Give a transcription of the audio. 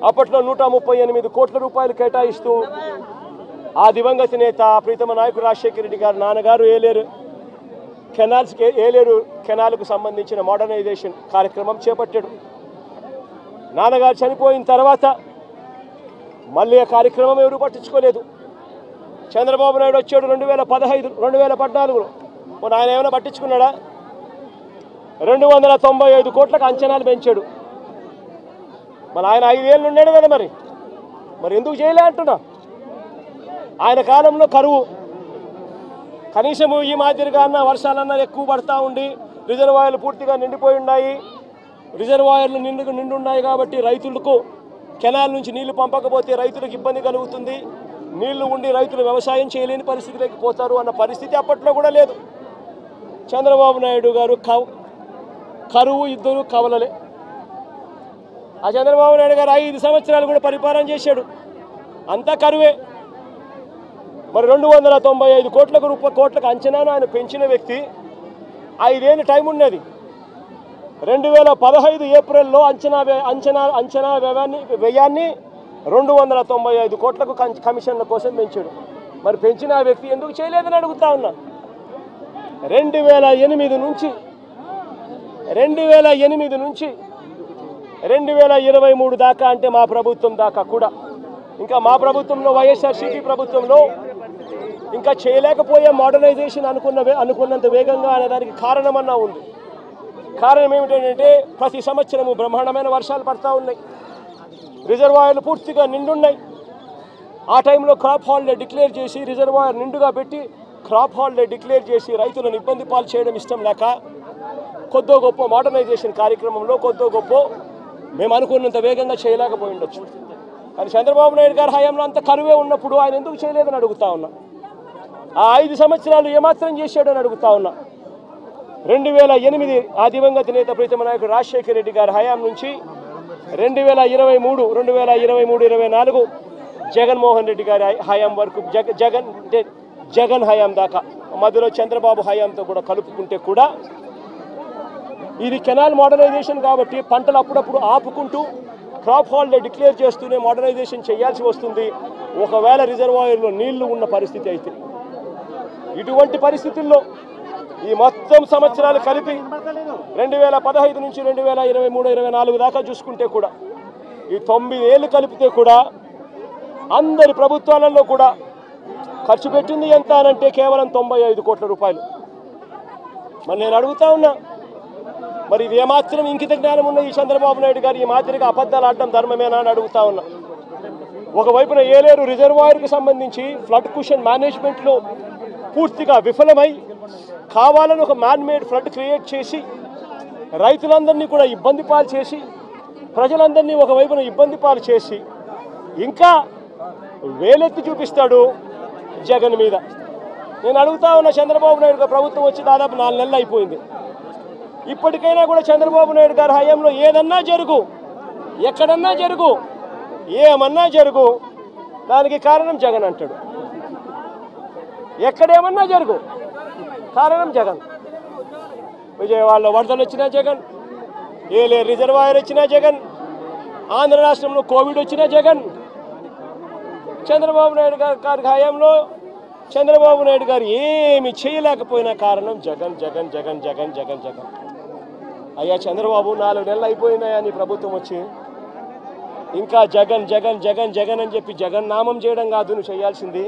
అప్పట్లో 138 కోట్ల రూపాయలు కేటాయిస్తూ ఆ దివంగత నేత ప్రీతమ నాయకుడు రాజశేఖర రెడ్డి గారు నాన్నగారు ఏలేరు కెనాల్కు సంబంధించిన మోడర్నైజేషన్ కార్యక్రమం చేపట్టాడు. నాన్నగారు చనిపోయిన తర్వాత మళ్ళీ ఆ కార్యక్రమం ఎవరు పట్టించుకోలేదు. చంద్రబాబు నాయుడు వచ్చాడు 2014లో. ఆయన ఏమైనా పట్టించుకున్నాడా? 295 కోట్లకు అంచనాలు పెంచాడు. మరి ఆయన 5 ఏళ్ళు ఉన్నాడు కదా, మరి ఎందుకు చేయలే అంటున్నా. ఆయన కాలంలో కరువు, కనీసము ఈ మాదిరిగా అన్న వర్షాలన్నా ఎక్కువ పడతా ఉండి రిజర్వాయర్లు పూర్తిగా నిండిపోయి ఉన్నాయి. రిజర్వాయర్లు నిండున్నాయి కాబట్టి రైతులకు కెనాల్ నుంచి నీళ్లు పంపకపోతే రైతులకు ఇబ్బంది కలుగుతుంది. నీళ్లు ఉండి రైతులు వ్యవసాయం చేయలేని పరిస్థితిలోకి పోతారు అన్న పరిస్థితి అప్పట్లో కూడా లేదు. చంద్రబాబు నాయుడు గారు కరువు ఇద్దరు కవలలే. ఆ చంద్రబాబు నాయుడు గారు 5 సంవత్సరాలు కూడా పరిపాలన చేశాడు, అంతా కరువే. మరి 295 కోట్లకు అంచనాను ఆయన పెంచిన వ్యక్తి 5 ఏళ్ళు టైం ఉన్నది. 2015 ఏప్రిల్లో అంచనా వ్యయాన్ని 295 కోట్లకు కమిషన్ల కోసం పెంచాడు. మరి పెంచిన ఆ వ్యక్తి ఎందుకు చేయలేదని అడుగుతా ఉన్నా. 2008 నుంచి 2023 దాకా, అంటే మా ప్రభుత్వం దాకా కూడా, ఇంకా మా ప్రభుత్వంలో వైఎస్ఆర్సీపీ ప్రభుత్వంలో ఇంకా చేయలేకపోయే మోడర్నైజేషన్ అనుకున్నంత వేగంగా అనేదానికి కారణమన్నా ఉంది. కారణం ఏమిటంటే ప్రతి సంవత్సరము బ్రహ్మాండమైన వర్షాలు పడతా ఉన్నాయి, రిజర్వాయర్లు పూర్తిగా నిండున్నాయి. ఆ టైంలో క్రాప్ హాలిడే డిక్లేర్ చేసి రిజర్వాయర్ నిండుగా పెట్టి క్రాప్ హాలిడే డిక్లేర్ చేసి రైతులను ఇబ్బంది పాలు చేయడం ఇష్టం లేక కొద్దో గొప్ప మోడర్నైజేషన్ కార్యక్రమంలో కొద్దో గొప్ప మేము అనుకున్నంత వేగంగా చేయలేకపోయి ఉండొచ్చు. కానీ చంద్రబాబు నాయుడు గారి హయాంలో అంత కరువే ఉన్నప్పుడు ఆయన ఎందుకు చేయలేదని అడుగుతా ఉన్నా. ఆ 5 సంవత్సరాలు ఏమాత్రం చేశాడని అడుగుతా ఉన్నా. 2008 ఆ దివంగత నేత ప్రీతమ నాయకుడు రాజశేఖర రెడ్డి గారి హయాం నుంచి 2023-24 జగన్మోహన్ రెడ్డి గారి హయాం వరకు జగన్ హయాం దాకా మధ్యలో చంద్రబాబు హయాంతో కూడా కలుపుకుంటే కూడా ఇది కెనాల్ మోడర్నైజేషన్ కాబట్టి పంటలు అప్పుడప్పుడు ఆపుకుంటూ క్రాప్ హాలిడే డిక్లేర్ చేస్తూనే మోడర్నైజేషన్ చేయాల్సి వస్తుంది ఒకవేళ రిజర్వాయర్లో నీళ్లు ఉన్న పరిస్థితి అయితే. ఇటువంటి పరిస్థితుల్లో ఈ మొత్తం సంవత్సరాలు కలిపి 2015 నుంచి 2023-24 దాకా చూసుకుంటే కూడా ఈ 9 ఏళ్ళు కలిపితే కూడా అందరి ప్రభుత్వాలలో కూడా ఖర్చు పెట్టింది ఎంత అనంటే కేవలం 95 కోట్ల రూపాయలు. మరి నేను అడుగుతా ఉన్నా, మరి ఇది ఏమాత్రం ఇంకిత జ్ఞానం ఉన్న ఈ చంద్రబాబు నాయుడు గారు ఈ మాదిరిగా అబద్ధాలు ఆడడం ధర్మమేనా అని అడుగుతా ఉన్నా. ఒకవైపున ఏలేరు రిజర్వాయర్కి సంబంధించి ఫ్లడ్ కుషన్ మేనేజ్మెంట్లో పూర్తిగా విఫలమై కావాలని ఒక మ్యాన్మేడ్ ఫ్లడ్ క్రియేట్ చేసి రైతులందరినీ కూడా ఇబ్బంది పాలు చేసి ప్రజలందరినీ ఒకవైపున ఇబ్బంది పాలు చేసి ఇంకా వేలెత్తి చూపిస్తాడు జగన్ మీద. నేను అడుగుతా ఉన్న చంద్రబాబు నాయుడు గారు ప్రభుత్వం వచ్చి దాదాపు 4 నెలలు అయిపోయింది. ఇప్పటికైనా కూడా చంద్రబాబు నాయుడు గారి హయాంలో ఏదన్నా జరుగు, ఎక్కడన్నా జరుగు, ఏమన్నా జరుగు, దానికి కారణం జగన్ అంటాడు. ఎక్కడేమన్నా జరుగు కారణం జగన్. విజయవాడలో వరదలు వచ్చినా జగన్, ఏలేరు రిజర్వాయర్ వచ్చినా జగన్, ఆంధ్ర రాష్ట్రంలో కోవిడ్ వచ్చినా జగన్. చంద్రబాబు నాయుడు గారి హయాంలో చంద్రబాబు నాయుడు గారు ఏమి చేయలేకపోయినా కారణం జగన్ జగన్ జగన్ జగన్ జగన్ జగన్. అయ్యా చంద్రబాబు 4 నెలలు అయిపోయినాయా నీ ప్రభుత్వం వచ్చి, ఇంకా జగన్ జగన్ జగన్ జగన్ అని చెప్పి జగన్ నామం చేయడం కాదు నువ్వు చేయాల్సింది.